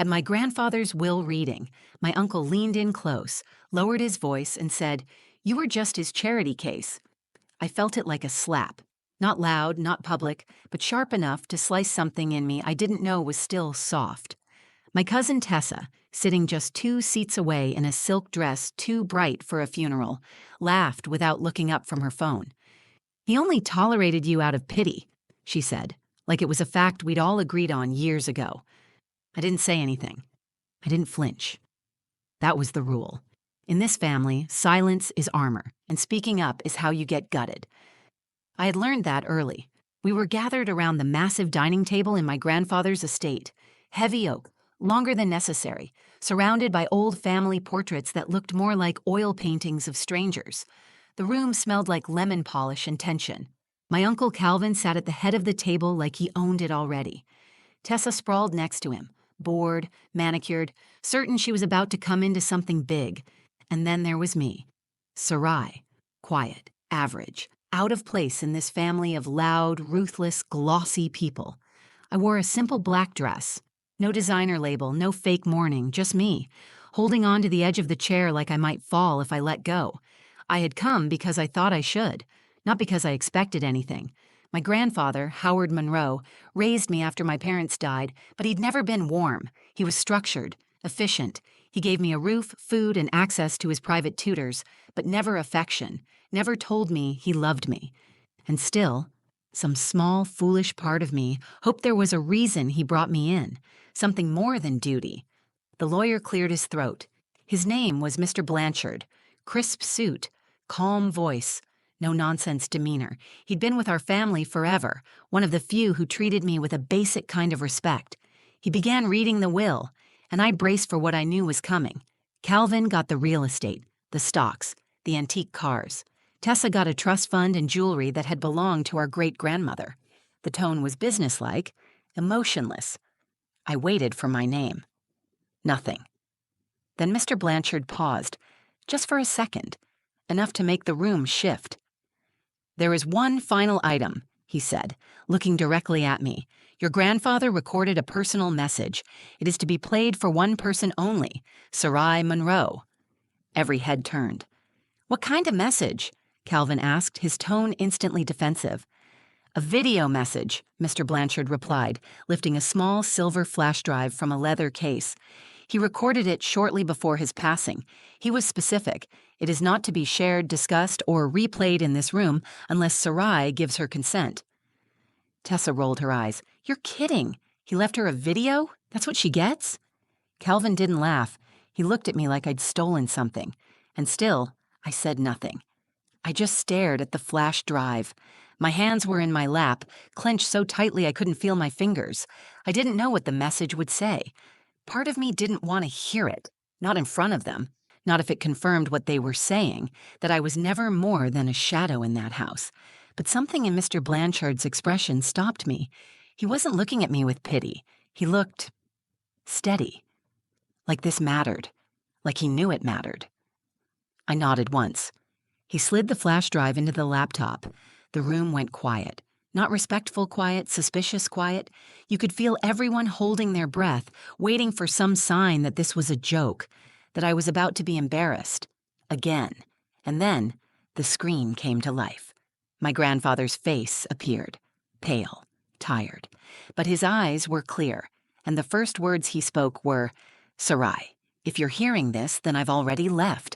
At my grandfather's will reading, my uncle leaned in close, lowered his voice, and said, "You were just his charity case." I felt it like a slap. Not loud, not public, but sharp enough to slice something in me I didn't know was still soft. My cousin Tessa, sitting just 2 seats away in a silk dress too bright for a funeral, laughed without looking up from her phone. "He only tolerated you out of pity," she said, like it was a fact we'd all agreed on years ago. I didn't say anything. I didn't flinch. That was the rule. In this family, silence is armor, and speaking up is how you get gutted. I had learned that early. We were gathered around the massive dining table in my grandfather's estate, heavy oak, longer than necessary, surrounded by old family portraits that looked more like oil paintings of strangers. The room smelled like lemon polish and tension. My Uncle Calvin sat at the head of the table like he owned it already. Tessa sprawled next to him, bored, manicured, certain she was about to come into something big. And then there was me, Sarai, quiet, average, out of place in this family of loud, ruthless, glossy people. I wore a simple black dress. No designer label, no fake mourning, just me, holding on to the edge of the chair like I might fall if I let go. I had come because I thought I should, not because I expected anything. My grandfather, Howard Monroe, raised me after my parents died, but he'd never been warm. He was structured, efficient. He gave me a roof, food, and access to his private tutors, but never affection, never told me he loved me. And still, some small, foolish part of me hoped there was a reason he brought me in, something more than duty. The lawyer cleared his throat. His name was Mr. Blanchard. Crisp suit, calm voice, no-nonsense demeanor. He'd been with our family forever, one of the few who treated me with a basic kind of respect. He began reading the will, and I braced for what I knew was coming. Calvin got the real estate, the stocks, the antique cars. Tessa got a trust fund and jewelry that had belonged to our great-grandmother. The tone was businesslike, emotionless. I waited for my name. Nothing. Then Mr. Blanchard paused, just for a second, enough to make the room shift. "There is one final item," he said, looking directly at me. "Your grandfather recorded a personal message. It is to be played for one person only, Sarai Monroe." Every head turned. "What kind of message?" Calvin asked, his tone instantly defensive. "A video message," Mr. Blanchard replied, lifting a small silver flash drive from a leather case. "He recorded it shortly before his passing. He was specific. It is not to be shared, discussed, or replayed in this room unless Sarai gives her consent." Tessa rolled her eyes. "You're kidding. He left her a video? That's what she gets?" Calvin didn't laugh. He looked at me like I'd stolen something. And still, I said nothing. I just stared at the flash drive. My hands were in my lap, clenched so tightly I couldn't feel my fingers. I didn't know what the message would say. Part of me didn't want to hear it, not in front of them, not if it confirmed what they were saying, that I was never more than a shadow in that house. But something in Mr. Blanchard's expression stopped me. He wasn't looking at me with pity. He looked steady. Like this mattered. Like he knew it mattered. I nodded once. He slid the flash drive into the laptop. The room went quiet. Not respectful quiet, suspicious quiet. You could feel everyone holding their breath, waiting for some sign that this was a joke, that I was about to be embarrassed. Again. And then the screen came to life. My grandfather's face appeared, pale, tired. But his eyes were clear, and the first words he spoke were, "Sarai, if you're hearing this, then I've already left.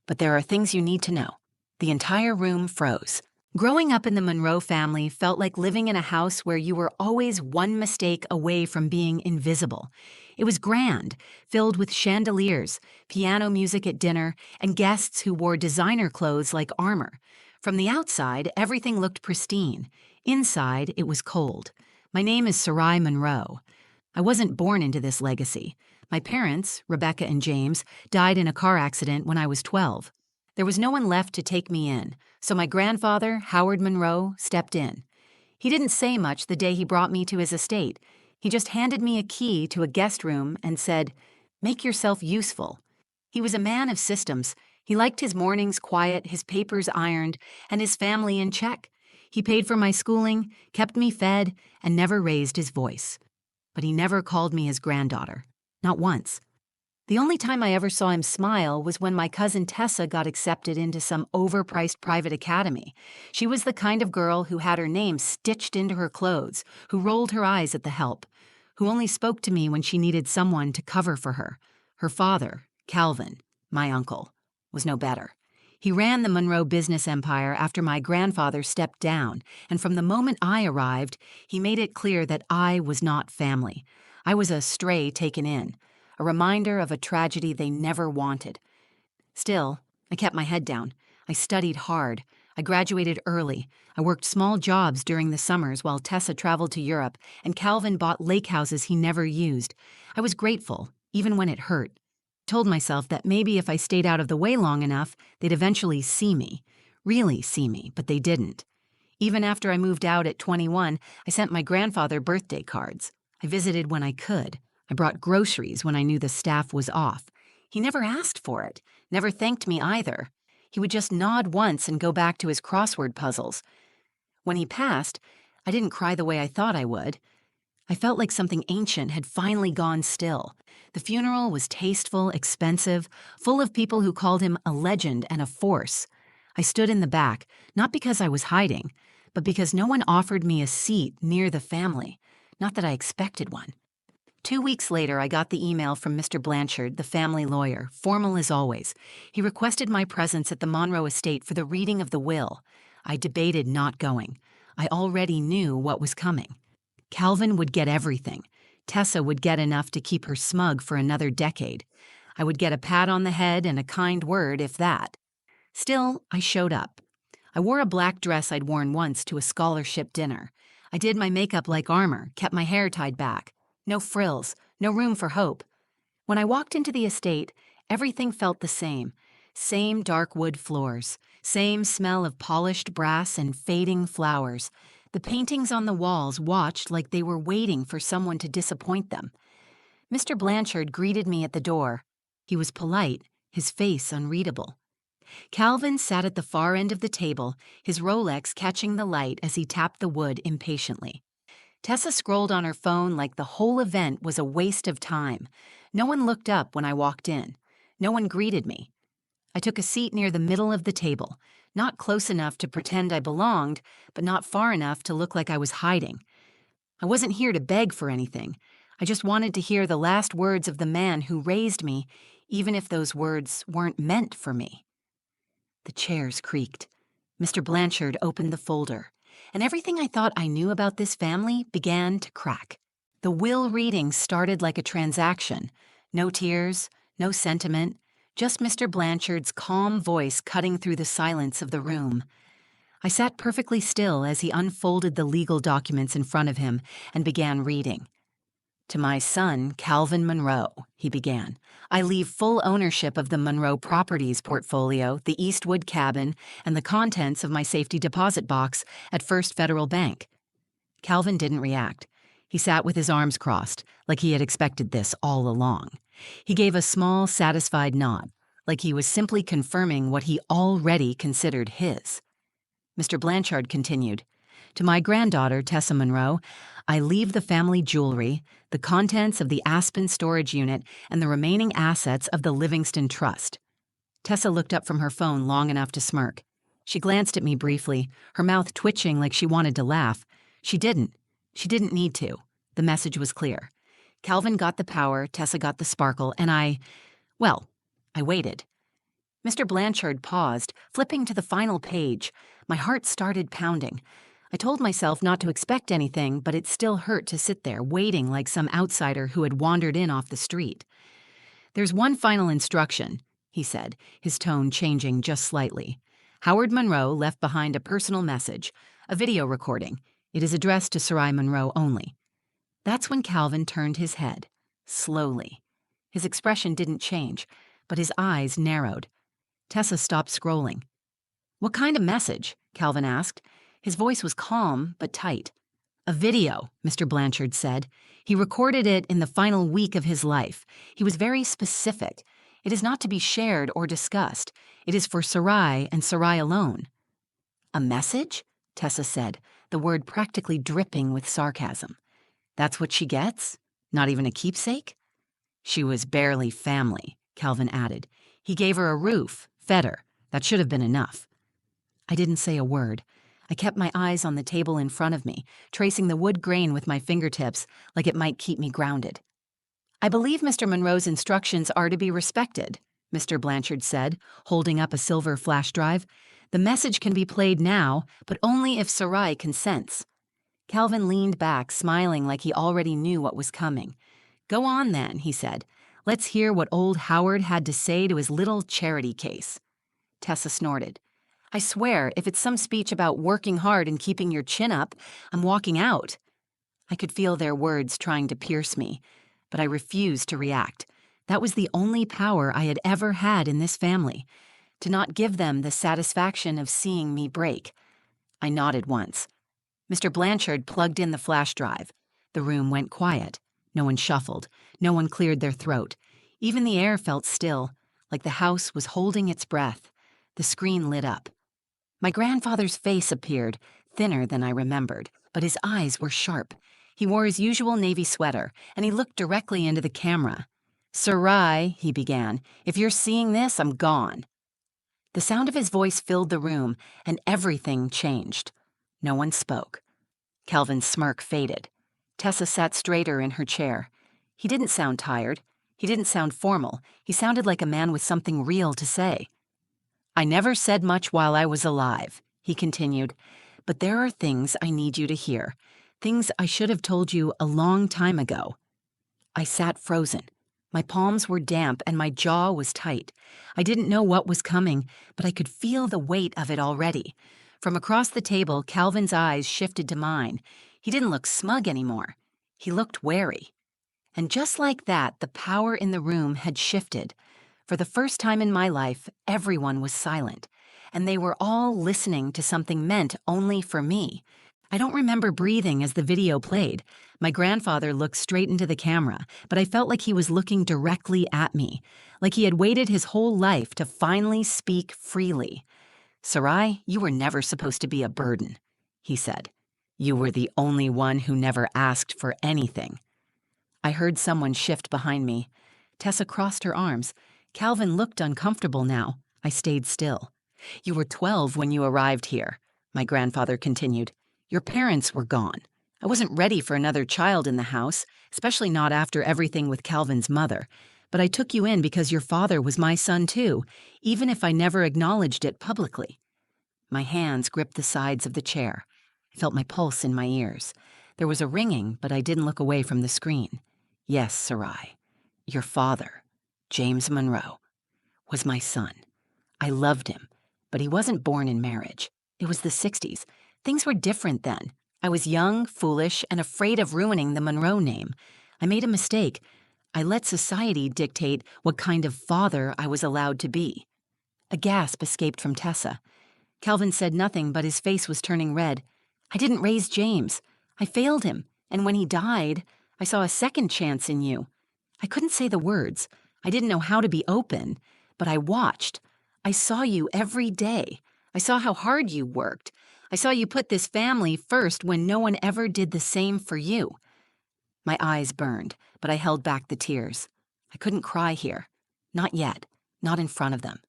But there are things you need to know." The entire room froze. Growing up in the Monroe family felt like living in a house where you were always one mistake away from being invisible. It was grand, filled with chandeliers, piano music at dinner, and guests who wore designer clothes like armor. From the outside, everything looked pristine. Inside, it was cold. My name is Sarai Monroe. I wasn't born into this legacy. My parents, Rebecca and James, died in a car accident when I was 12. There was no one left to take me in, so my grandfather, Howard Monroe, stepped in. He didn't say much the day he brought me to his estate. He just handed me a key to a guest room and said, "Make yourself useful." He was a man of systems. He liked his mornings quiet, his papers ironed, and his family in check. He paid for my schooling, kept me fed, and never raised his voice. But he never called me his granddaughter. not once. The only time I ever saw him smile was when my cousin Tessa got accepted into some overpriced private academy. She was the kind of girl who had her name stitched into her clothes, who rolled her eyes at the help, who only spoke to me when she needed someone to cover for her. Her father, Calvin, my uncle, was no better. He ran the Monroe business empire after my grandfather stepped down, and from the moment I arrived, he made it clear that I was not family. I was a stray taken in, a reminder of a tragedy they never wanted. Still, I kept my head down. I studied hard. I graduated early. I worked small jobs during the summers while Tessa traveled to Europe, and Calvin bought lake houses he never used. I was grateful, even when it hurt. Told myself that maybe if I stayed out of the way long enough, they'd eventually see me. Really see me, but they didn't. Even after I moved out at 21, I sent my grandfather birthday cards. I visited when I could. I brought groceries when I knew the staff was off. He never asked for it, never thanked me either. He would just nod once and go back to his crossword puzzles. When he passed, I didn't cry the way I thought I would. I felt like something ancient had finally gone still. The funeral was tasteful, expensive, full of people who called him a legend and a force. I stood in the back, not because I was hiding, but because no one offered me a seat near the family. Not that I expected one. 2 weeks later, I got the email from Mr. Blanchard, the family lawyer, formal as always. He requested my presence at the Monroe estate for the reading of the will. I debated not going. I already knew what was coming. Calvin would get everything. Tessa would get enough to keep her smug for another decade. I would get a pat on the head and a kind word, if that. Still, I showed up. I wore a black dress I'd worn once to a scholarship dinner. I did my makeup like armor, kept my hair tied back. No frills, no room for hope. When I walked into the estate, everything felt the same. Same dark wood floors, same smell of polished brass and fading flowers. The paintings on the walls watched like they were waiting for someone to disappoint them. Mr. Blanchard greeted me at the door. He was polite, his face unreadable. Calvin sat at the far end of the table, his Rolex catching the light as he tapped the wood impatiently. Tessa scrolled on her phone like the whole event was a waste of time. No one looked up when I walked in. No one greeted me. I took a seat near the middle of the table, not close enough to pretend I belonged, but not far enough to look like I was hiding. I wasn't here to beg for anything. I just wanted to hear the last words of the man who raised me, even if those words weren't meant for me. The chairs creaked. Mr. Blanchard opened the folder, and everything I thought I knew about this family began to crack. The will reading started like a transaction. No tears, no sentiment, just Mr. Blanchard's calm voice cutting through the silence of the room. I sat perfectly still as he unfolded the legal documents in front of him and began reading. "To my son, Calvin Monroe," he began, "I leave full ownership of the Monroe Properties portfolio, the Eastwood cabin, and the contents of my safety deposit box at First Federal Bank." Calvin didn't react. He sat with his arms crossed, like he had expected this all along. He gave a small, satisfied nod, like he was simply confirming what he already considered his. Mr. Blanchard continued, "To my granddaughter, Tessa Monroe, I leave the family jewelry, the contents of the Aspen storage unit, and the remaining assets of the Livingston Trust." Tessa looked up from her phone long enough to smirk. She glanced at me briefly, her mouth twitching like she wanted to laugh. She didn't. She didn't need to. The message was clear. Calvin got the power, Tessa got the sparkle, and I waited. Mr. Blanchard paused, flipping to the final page. My heart started pounding. I told myself not to expect anything, but it still hurt to sit there, waiting like some outsider who had wandered in off the street. "There's one final instruction," he said, his tone changing just slightly. "Howard Monroe left behind a personal message, a video recording. It is addressed to Sarai Monroe only." That's when Calvin turned his head, slowly. His expression didn't change, but his eyes narrowed. Tessa stopped scrolling. "What kind of message?" Calvin asked. His voice was calm but tight. "A video," Mr. Blanchard said. "He recorded it in the final week of his life. He was very specific. It is not to be shared or discussed. It is for Sarai and Sarai alone." "A message?" Tessa said, the word practically dripping with sarcasm. "That's what she gets? Not even a keepsake?" She was barely family, Calvin added. He gave her a roof, fed her. That should have been enough. I didn't say a word. I kept my eyes on the table in front of me, tracing the wood grain with my fingertips like it might keep me grounded. I believe Mr. Monroe's instructions are to be respected, Mr. Blanchard said, holding up a silver flash drive. The message can be played now, but only if Sarai consents. Calvin leaned back, smiling like he already knew what was coming. Go on then, he said. Let's hear what old Howard had to say to his little charity case. Tessa snorted. I swear, if it's some speech about working hard and keeping your chin up, I'm walking out. I could feel their words trying to pierce me, but I refused to react. That was the only power I had ever had in this family, to not give them the satisfaction of seeing me break. I nodded once. Mr. Blanchard plugged in the flash drive. The room went quiet. No one shuffled. No one cleared their throat. Even the air felt still, like the house was holding its breath. The screen lit up. My grandfather's face appeared, thinner than I remembered, but his eyes were sharp. He wore his usual navy sweater, and he looked directly into the camera. Sarai, he began, if you're seeing this, I'm gone. The sound of his voice filled the room, and everything changed. No one spoke. Calvin's smirk faded. Tessa sat straighter in her chair. He didn't sound tired. He didn't sound formal. He sounded like a man with something real to say. I never said much while I was alive, he continued, but there are things I need you to hear, things I should have told you a long time ago. I sat frozen. My palms were damp and my jaw was tight. I didn't know what was coming, but I could feel the weight of it already. From across the table, Calvin's eyes shifted to mine. He didn't look smug anymore. He looked wary. And just like that, the power in the room had shifted. For the first time in my life, everyone was silent, and they were all listening to something meant only for me. I don't remember breathing as the video played. My grandfather looked straight into the camera, but I felt like he was looking directly at me, like he had waited his whole life to finally speak freely. Sarai, you were never supposed to be a burden, he said. You were the only one who never asked for anything. I heard someone shift behind me. Tessa crossed her arms. Calvin looked uncomfortable now. I stayed still. You were 12 when you arrived here, my grandfather continued. Your parents were gone. I wasn't ready for another child in the house, especially not after everything with Calvin's mother. But I took you in because your father was my son too, even if I never acknowledged it publicly. My hands gripped the sides of the chair. I felt my pulse in my ears. There was a ringing, but I didn't look away from the screen. Yes, Sarai, your father, James Monroe, was my son. I loved him, but he wasn't born in marriage. It was the 60s. Things were different then. I was young, foolish, and afraid of ruining the Monroe name. I made a mistake. I let society dictate what kind of father I was allowed to be. A gasp escaped from Tessa. Calvin said nothing, but his face was turning red. I didn't raise James. I failed him, and when he died, I saw a second chance in you. I couldn't say the words. I didn't know how to be open, but I watched. I saw you every day. I saw how hard you worked. I saw you put this family first when no one ever did the same for you. My eyes burned, but I held back the tears. I couldn't cry here. Not yet. Not in front of them.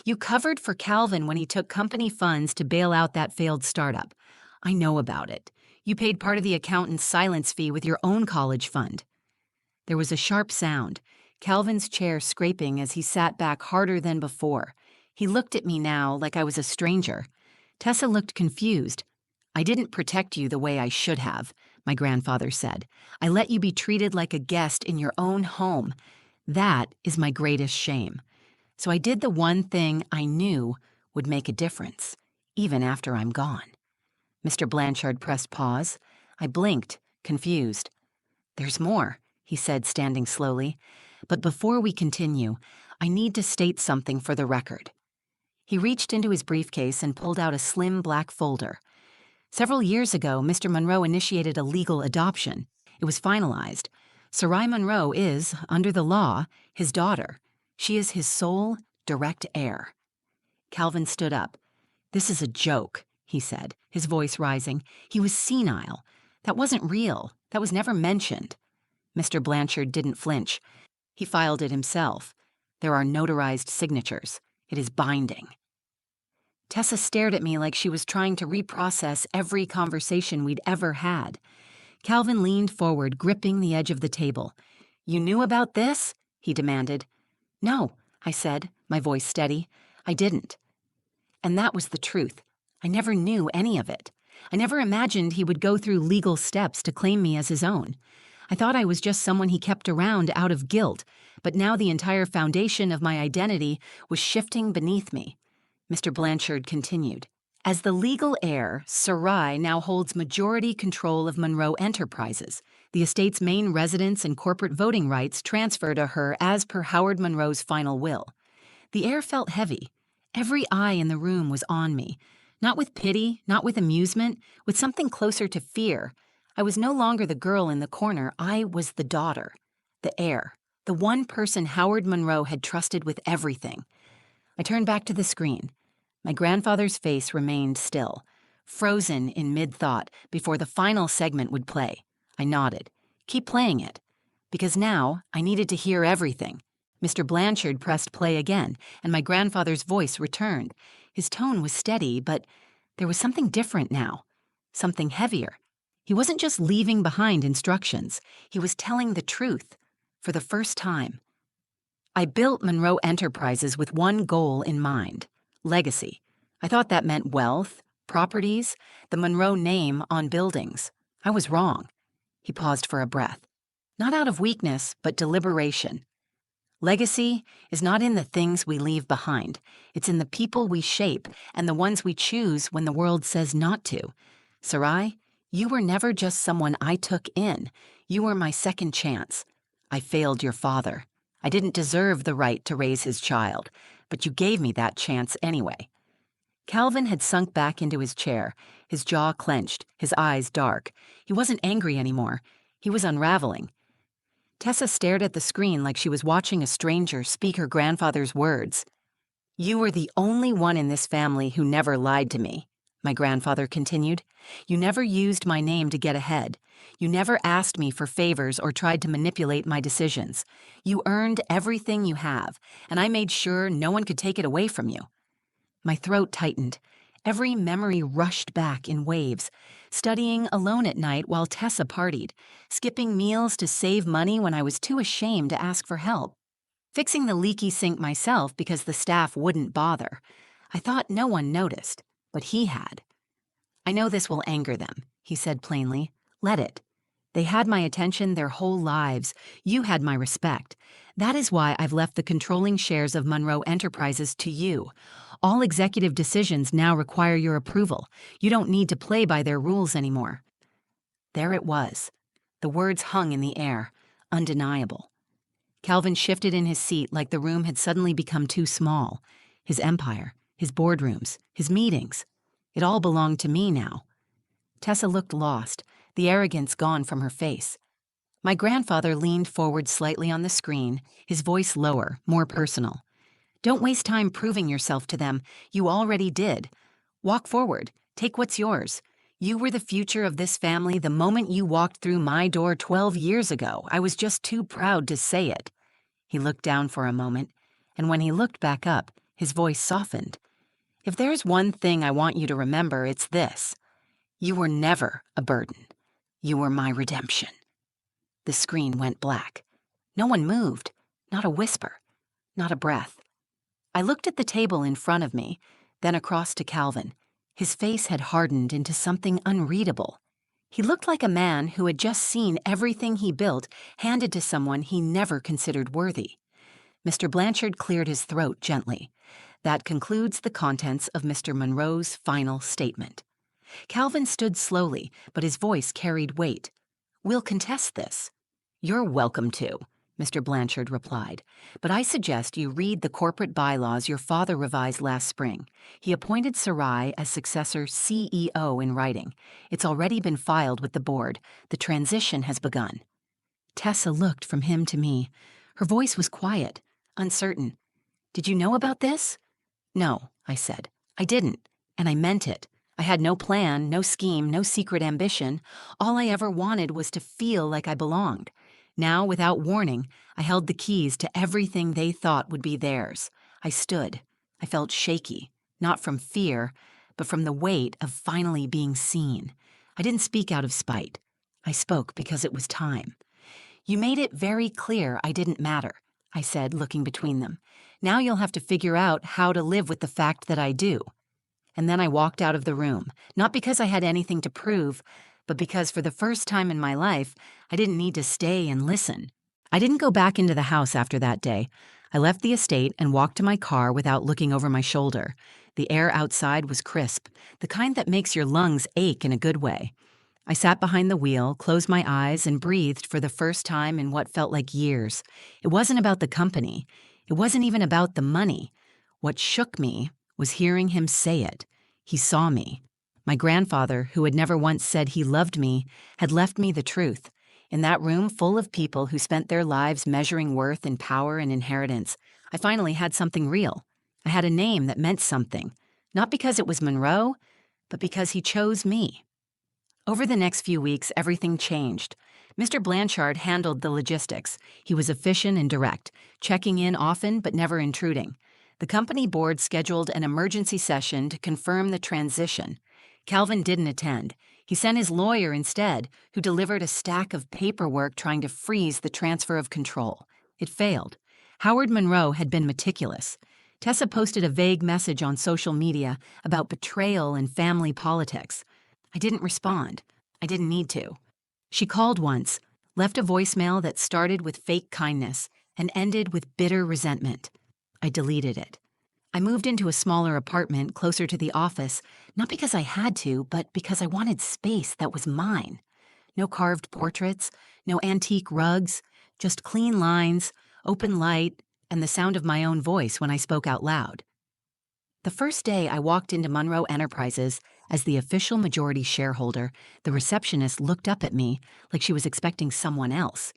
You covered for Calvin when he took company funds to bail out that failed startup. I know about it. You paid part of the accountant's silence fee with your own college fund. There was a sharp sound, Calvin's chair scraping as he sat back harder than before. He looked at me now like I was a stranger. Tessa looked confused. I didn't protect you the way I should have, my grandfather said. I let you be treated like a guest in your own home. That is my greatest shame. So I did the one thing I knew would make a difference, even after I'm gone. Mr. Blanchard pressed pause. I blinked, confused. There's more, he said, standing slowly. But before we continue, I need to state something for the record. He reached into his briefcase and pulled out a slim black folder. Several years ago, Mr. Monroe initiated a legal adoption. It was finalized. Sarai Monroe is, under the law, his daughter. She is his sole, direct heir. Calvin stood up. This is a joke, he said, his voice rising. He was senile. That wasn't real. That was never mentioned. Mr. Blanchard didn't flinch. He filed it himself. There are notarized signatures. It is binding. Tessa stared at me like she was trying to reprocess every conversation we'd ever had. Calvin leaned forward, gripping the edge of the table. "You knew about this?" he demanded. "No," I said, my voice steady. "I didn't." And that was the truth. I never knew any of it. I never imagined he would go through legal steps to claim me as his own. I thought I was just someone he kept around out of guilt, but now the entire foundation of my identity was shifting beneath me. Mr. Blanchard continued. As the legal heir, Sarai now holds majority control of Monroe Enterprises. The estate's main residence and corporate voting rights transfer to her as per Howard Monroe's final will. The air felt heavy. Every eye in the room was on me. Not with pity, not with amusement, with something closer to fear. I was no longer the girl in the corner. I was the daughter, the heir, the one person Howard Monroe had trusted with everything. I turned back to the screen. My grandfather's face remained still, frozen in mid-thought before the final segment would play. I nodded. Keep playing it. Because now I needed to hear everything. Mr. Blanchard pressed play again, and my grandfather's voice returned. His tone was steady, but there was something different now, something heavier. He wasn't just leaving behind instructions. He was telling the truth, for the first time. I built Monroe Enterprises with one goal in mind: legacy. I thought that meant wealth, properties, the Monroe name on buildings. I was wrong. He paused for a breath. Not out of weakness, but deliberation. Legacy is not in the things we leave behind. It's in the people we shape and the ones we choose when the world says not to. Sarai, you were never just someone I took in. You were my second chance. I failed your father. I didn't deserve the right to raise his child, but you gave me that chance anyway. Calvin had sunk back into his chair, his jaw clenched, his eyes dark. He wasn't angry anymore. He was unraveling. Tessa stared at the screen like she was watching a stranger speak her grandfather's words. You were the only one in this family who never lied to me, my grandfather continued. You never used my name to get ahead. You never asked me for favors or tried to manipulate my decisions. You earned everything you have, and I made sure no one could take it away from you. My throat tightened. Every memory rushed back in waves. Studying alone at night while Tessa partied, skipping meals to save money when I was too ashamed to ask for help, fixing the leaky sink myself because the staff wouldn't bother. I thought no one noticed, but he had. I know this will anger them, he said plainly. Let it. They had my attention their whole lives. You had my respect. That is why I've left the controlling shares of Monroe Enterprises to you. All executive decisions now require your approval. You don't need to play by their rules anymore. There it was. The words hung in the air, undeniable. Calvin shifted in his seat like the room had suddenly become too small. His empire, his boardrooms, his meetings. It all belonged to me now. Tessa looked lost, the arrogance gone from her face. My grandfather leaned forward slightly on the screen, his voice lower, more personal. Don't waste time proving yourself to them. You already did. Walk forward. Take what's yours. You were the future of this family the moment you walked through my door 12 years ago. I was just too proud to say it. He looked down for a moment, and when he looked back up, his voice softened. If there's one thing I want you to remember, it's this. You were never a burden. You were my redemption. The screen went black. No one moved. Not a whisper. Not a breath. I looked at the table in front of me, then across to Calvin. His face had hardened into something unreadable. He looked like a man who had just seen everything he built handed to someone he never considered worthy. Mr. Blanchard cleared his throat gently. That concludes the contents of Mr. Monroe's final statement. Calvin stood slowly, but his voice carried weight. We'll contest this. You're welcome to, Mr. Blanchard replied, but I suggest you read the corporate bylaws your father revised last spring. He appointed Sarai as successor CEO in writing. It's already been filed with the board. The transition has begun. Tessa looked from him to me. Her voice was quiet, uncertain. Did you know about this? No, I said. I didn't, and I meant it. I had no plan, no scheme, no secret ambition. All I ever wanted was to feel like I belonged. Now, without warning, I held the keys to everything they thought would be theirs. I stood. I felt shaky, not from fear, but from the weight of finally being seen. I didn't speak out of spite. I spoke because it was time. "You made it very clear I didn't matter," I said, looking between them. "Now you'll have to figure out how to live with the fact that I do." And then I walked out of the room, not because I had anything to prove, but because for the first time in my life, I didn't need to stay and listen. I didn't go back into the house after that day. I left the estate and walked to my car without looking over my shoulder. The air outside was crisp, the kind that makes your lungs ache in a good way. I sat behind the wheel, closed my eyes, and breathed for the first time in what felt like years. It wasn't about the company. It wasn't even about the money. What shook me was hearing him say it. He saw me. My grandfather, who had never once said he loved me, had left me the truth. In that room full of people who spent their lives measuring worth in power and inheritance, I finally had something real. I had a name that meant something, not because it was Monroe, but because he chose me. Over the next few weeks, everything changed. Mr. Blanchard handled the logistics. He was efficient and direct, checking in often but never intruding. The company board scheduled an emergency session to confirm the transition. Calvin didn't attend. He sent his lawyer instead, who delivered a stack of paperwork trying to freeze the transfer of control. It failed. Howard Monroe had been meticulous. Tessa posted a vague message on social media about betrayal and family politics. I didn't respond. I didn't need to. She called once, left a voicemail that started with fake kindness and ended with bitter resentment. I deleted it. I moved into a smaller apartment closer to the office, not because I had to, but because I wanted space that was mine. No carved portraits, no antique rugs, just clean lines, open light, and the sound of my own voice when I spoke out loud. The first day I walked into Monroe Enterprises as the official majority shareholder, the receptionist looked up at me like she was expecting someone else.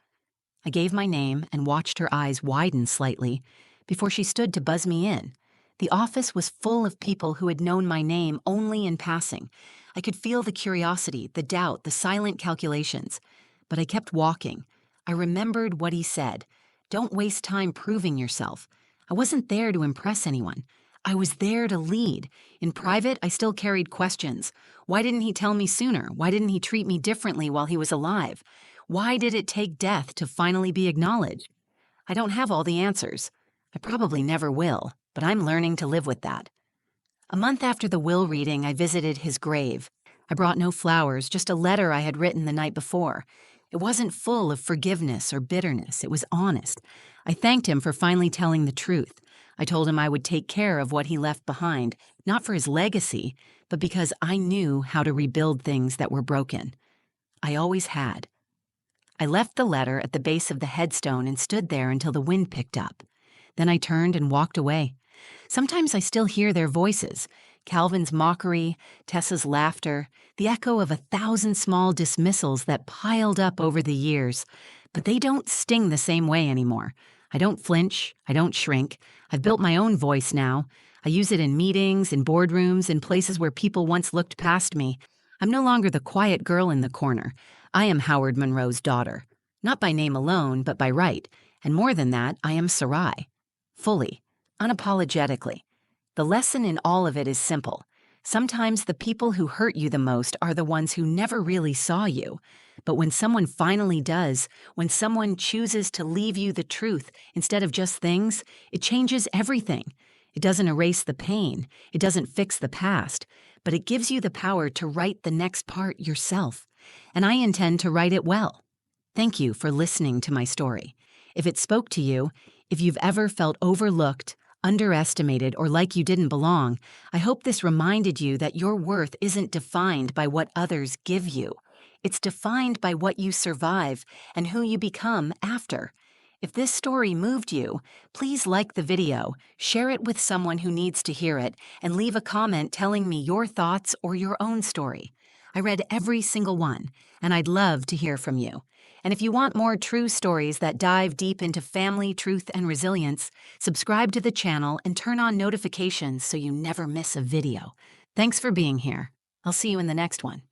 I gave my name and watched her eyes widen slightly before she stood to buzz me in. The office was full of people who had known my name only in passing. I could feel the curiosity, the doubt, the silent calculations. But I kept walking. I remembered what he said. "Don't waste time proving yourself." I wasn't there to impress anyone. I was there to lead. In private, I still carried questions. Why didn't he tell me sooner? Why didn't he treat me differently while he was alive? Why did it take death to finally be acknowledged? I don't have all the answers. I probably never will, but I'm learning to live with that. A month after the will reading, I visited his grave. I brought no flowers, just a letter I had written the night before. It wasn't full of forgiveness or bitterness. It was honest. I thanked him for finally telling the truth. I told him I would take care of what he left behind, not for his legacy, but because I knew how to rebuild things that were broken. I always had. I left the letter at the base of the headstone and stood there until the wind picked up. Then I turned and walked away. Sometimes I still hear their voices, Calvin's mockery, Tessa's laughter, the echo of 1,000 small dismissals that piled up over the years, but they don't sting the same way anymore. I don't flinch. I don't shrink. I've built my own voice now. I use it in meetings, in boardrooms, in places where people once looked past me. I'm no longer the quiet girl in the corner. I am Howard Monroe's daughter. Not by name alone, but by right. And more than that, I am Sarai. Fully. Unapologetically. The lesson in all of it is simple. Sometimes the people who hurt you the most are the ones who never really saw you. But when someone finally does, when someone chooses to leave you the truth instead of just things, it changes everything. It doesn't erase the pain. It doesn't fix the past. But it gives you the power to write the next part yourself. And I intend to write it well. Thank you for listening to my story. If it spoke to you, if you've ever felt overlooked, underestimated, or like you didn't belong, I hope this reminded you that your worth isn't defined by what others give you. It's defined by what you survive and who you become after. If this story moved you, please like the video, share it with someone who needs to hear it, and leave a comment telling me your thoughts or your own story. I read every single one, and I'd love to hear from you. And if you want more true stories that dive deep into family, truth, and resilience, subscribe to the channel and turn on notifications so you never miss a video. Thanks for being here. I'll see you in the next one.